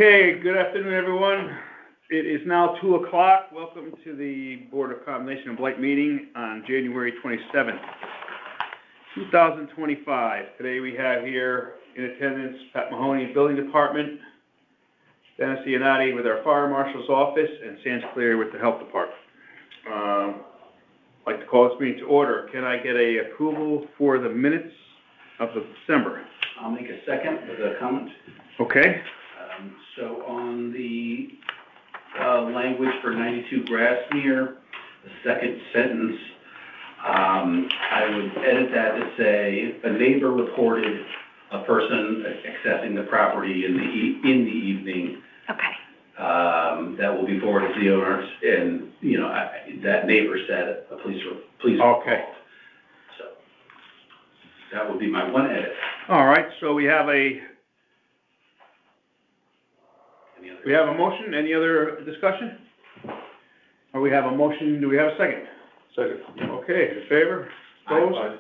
Okay, good afternoon, everyone. It is now 2 o'clock. Welcome to the Board of Condemnation and Blight meeting on January 27th, 2025. Today we have here in attendance Pat Mahoney, Building Department, Dennis Iannati with our Fire Marshal's Office, and Sands Cleary with the Health Department. I'd like to call this meeting to order. Can I get a approval for the minutes of December? I'll make a second with a comment. Okay. So on the language for 92 Grassmere, the second sentence, I would edit that to say a neighbor reported a person accessing the property in the evening. Okay. That will be forwarded to the owners, and that neighbor said a police Okay. So that would be my one edit. All right. So we have a motion. Any other discussion? Or we have a motion. Do we have a second? Second. Okay. In favor? Opposed? Aye.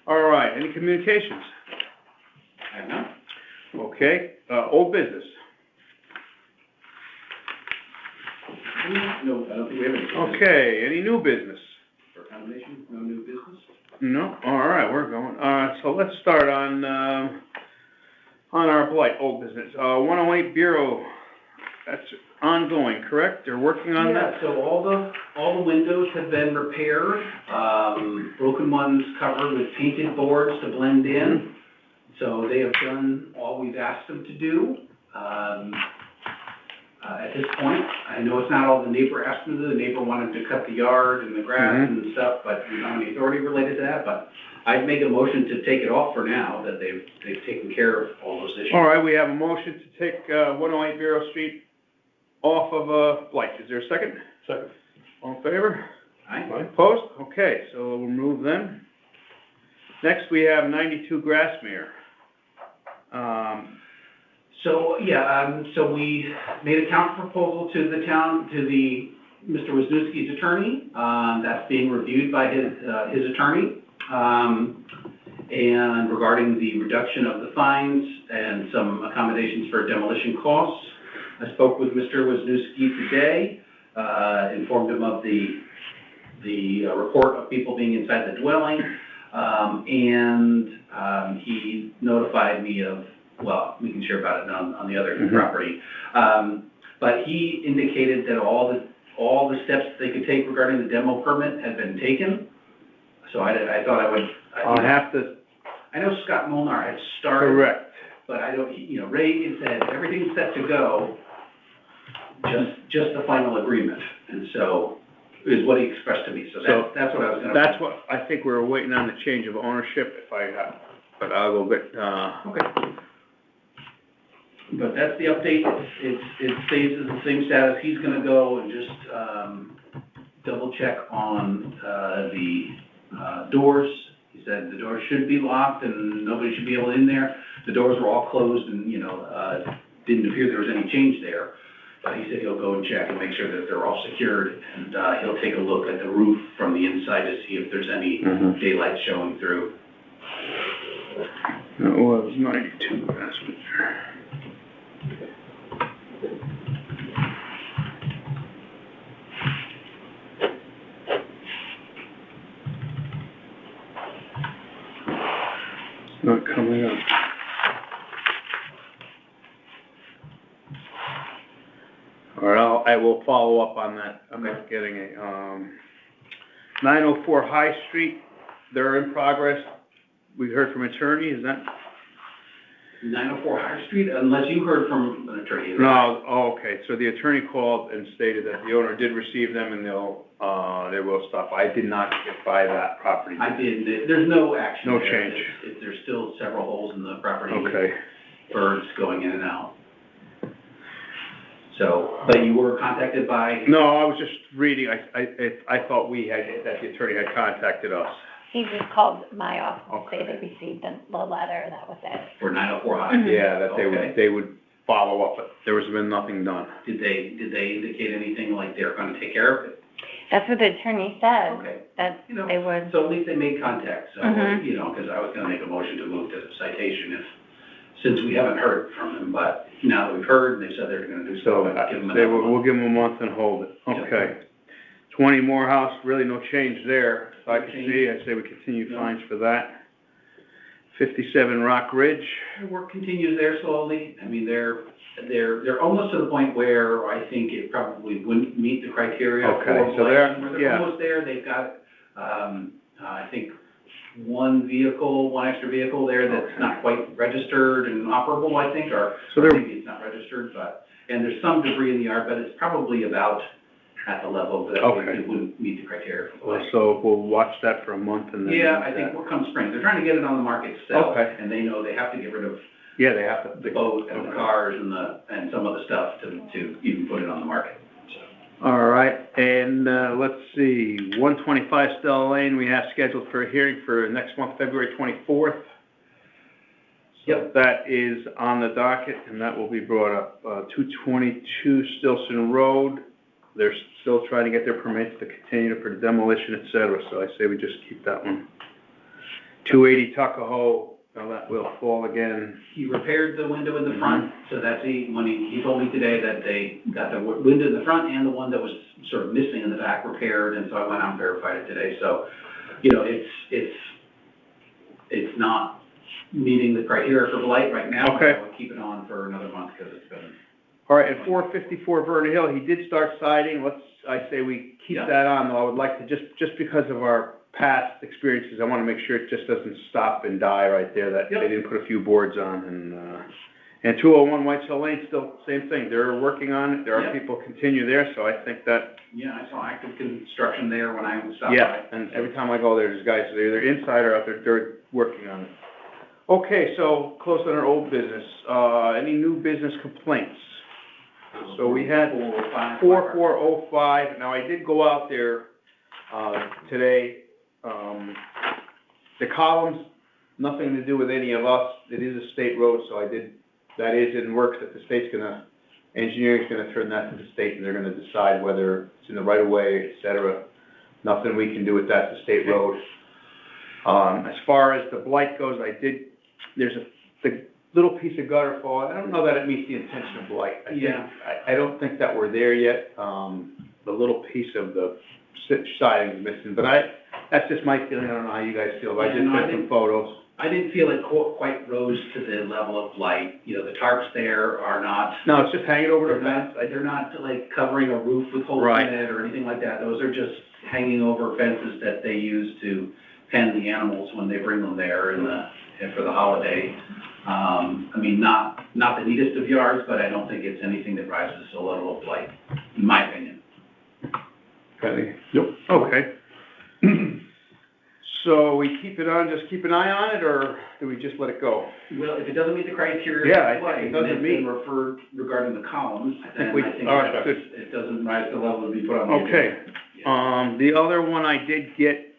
All right. Any communications? I have none. Okay. Old business. No, I don't think we have any. Okay. Any new business? For condemnation, no new business? No. All right. We're going. So let's start on our blight old business. 108 Bureau. That's ongoing, correct? They're working on that? Yeah, so all the windows have been repaired, broken ones covered with painted boards to blend in. So they have done all we've asked them to do. At this point, I know it's not all the neighbor asked them to do. The neighbor wanted to cut the yard and the grass and stuff, but we don't have any authority related to that. But I'd make a motion to take it off for now, that they've taken care of all those issues. All right, we have a motion to take 108 Bureau Street off of blight. Is there a second? Second. All in favor? Aye. Opposed? Okay, so we'll remove them. Next, we have 92 Grassmere. So we made a counter proposal to the town, to Mr. Wisniewski's attorney. That's being reviewed by his attorney. And regarding the reduction of the fines and some accommodations for demolition costs. I spoke with Mr. Wisniewski today, informed him of the report of people being inside the dwelling, and he notified me of, well, we can share about it on the other property, but he indicated that all the steps they could take regarding the demo permit had been taken. So I thought I would. I know Scott Molnar had started. Correct. But I don't, Ray had said everything's set to go, just the final agreement, and so is what he expressed to me. So that's what I was going to. That's what I think we were waiting on, the change of ownership. But I will get. Okay. But that's the update. It stays as the same status. He's going to go and just double check on the doors. He said the doors should be locked and nobody should be able in there. The doors were all closed and, didn't appear there was any change there. But he said he'll go and check and make sure that they're all secured. And he'll take a look at the roof from the inside to see if there's any daylight showing through. It was 92. That's what not coming up. All right, I will follow up on that. I'm not getting a 904 High Street. They're in progress. We heard from attorney. Is that 904 High Street? Unless you heard from an attorney. No. Oh, okay. So the attorney called and stated that the owner did receive them and they will stop. I did not get by that property. I did. There's no action. No there. change. There's still several holes in the property. Okay. Birds going in and out. So, but you were contacted by? No, I was just reading. I thought that the attorney had contacted us. He just called my office to say they received the letter, and that was it. For 904 High? Yeah, that they would follow up, but there has been nothing done. Did they indicate anything like they're going to take care of it? That's what the attorney said. Okay. That they would. So at least they made contact. So because I was going to make a motion to move to citation since we haven't heard from him, but now that we've heard, they said they're gonna do So, so, give them say another we'll month. give them a month and hold it, Yep. okay. 20 Morehouse, really no change there, so I No can change. see, I say we continue No. fines for that. 57 Rock Ridge, The work continues there slowly. I mean, they're almost to the point where I think it probably wouldn't meet the criteria for Okay, so blight. they're- They're yeah. almost there. They've got, I think, one extra vehicle there that's Okay. not quite registered and operable, I think, or So or they're- maybe it's not registered, and there's some debris in the yard, but it's probably about at the level that Okay. it wouldn't meet the criteria for blight. so we'll watch that for a month and then. Yeah, I think we'll come spring. They're trying to get it on the market still, Okay. and they know they have to get rid of Yeah, they have to. the boat and the cars and some of the stuff to even put it on the market, so. All right, and, let's see, 125 Stella Lane, we have scheduled for a hearing for next month, February 24th. So Yep. that is on the docket, and that will be brought up. 222 Stilson Road, they're still trying to get their permits to continue for demolition, et cetera, so I say we just keep that one. 280 Tuckahoe, now that will fall again. He repaired the window in the front, so that's when he told me today that they got the window in the front and the one that was sort of missing in the back repaired, and so I went out and verified it today, so, it's not meeting the criteria for blight right now. Okay. I would keep it on for another month, because it's been. All right, at 454 Vernon Hill, he did start siding, I say we keep Yeah. that on, though, I would like to, just because of our past experiences, I wanna make sure it just doesn't stop and die right there, that Yep. they didn't put a few boards on, and 201 White Hill Lane, still, same thing, they're working on it, there are Yep. people continue there, so I think that, Yeah, I saw active construction there when I stopped by. yeah, and every time I go there, there's guys, they're either inside or out there, they're working on it. Okay, so, close on our old business, any new business complaints? So we had 4405, now I did go out there, today, the columns, nothing to do with any of us, it is a state road, so that is in works, that the state's engineering's gonna turn that to the state, and they're gonna decide whether it's in the right of way, et cetera. Nothing we can do with that, it's a state road. As far as the blight goes, there's the little piece of gutter fall, I don't know that it meets the intention of blight. I don't think that we're there yet, the little piece of the siding is missing, but that's just my feeling, I don't know how you guys feel, but I Yeah, just no, I took some didn't- photos. I didn't feel it quite rose to the level of blight. The tarps there are not, No, it's just hanging over the fence. they're not like covering a roof with holes Right. in it or anything like that. Those are just hanging over fences that they use to pen the animals when they bring them there and for the holiday. I mean, not the neatest of yards, but I don't think it's anything that rises to the level of blight, in my opinion. Okay. Yep. Okay. So we keep it on, just keep an eye on it, or do we just let it go? Well, if it doesn't meet the criteria Yeah, I of blight, think it and doesn't it's meet. been referred regarding the columns, then I think all right, that good. it doesn't rise to the level to be put on the agenda. Okay. Yeah. The other one I did get,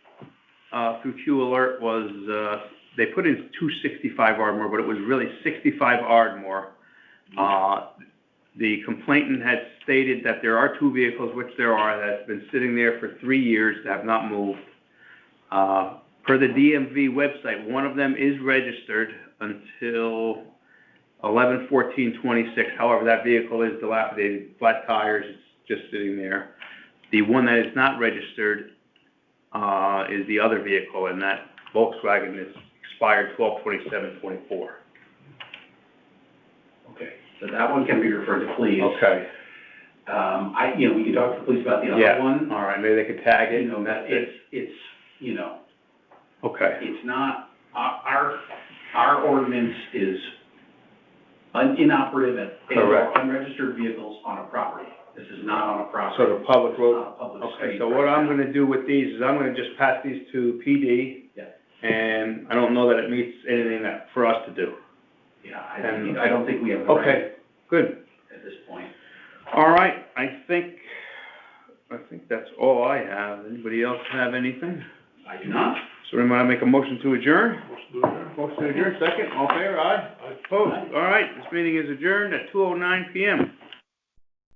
through Q Alert was, they put in 265 Ardmore, but it was really 65 Ardmore. The complainant had stated that there are two vehicles, which there are, that's been sitting there for 3 years, that have not moved. Per the DMV website, one of them is registered until 11/14/26. However, that vehicle is dilapidated, flat tires, it's just sitting there. The one that is not registered, is the other vehicle, and that Volkswagen is expired 12/27/24. Okay, so that one can be referred to police. Okay. We can talk to the police about the Yeah, other one. all right, maybe they could tag it, and that's it. It's, Okay. it's not, our ordinance is inoperative and Correct. unregistered vehicles on a property. This is not on a property. So the public It's road, not a public okay, street so right what I'm now. gonna do with these is I'm gonna just pass these to PD. Yeah. And I don't know that it meets anything that, for us to do. Yeah, And- I don't think we have the right Okay, good. at this point. All right, I think that's all I have. Anybody else have anything? I do not. So we might make a motion to adjourn? Motion to adjourn, second, all in favor, aye? Opposed, all right, this meeting is adjourned at 2:09 PM.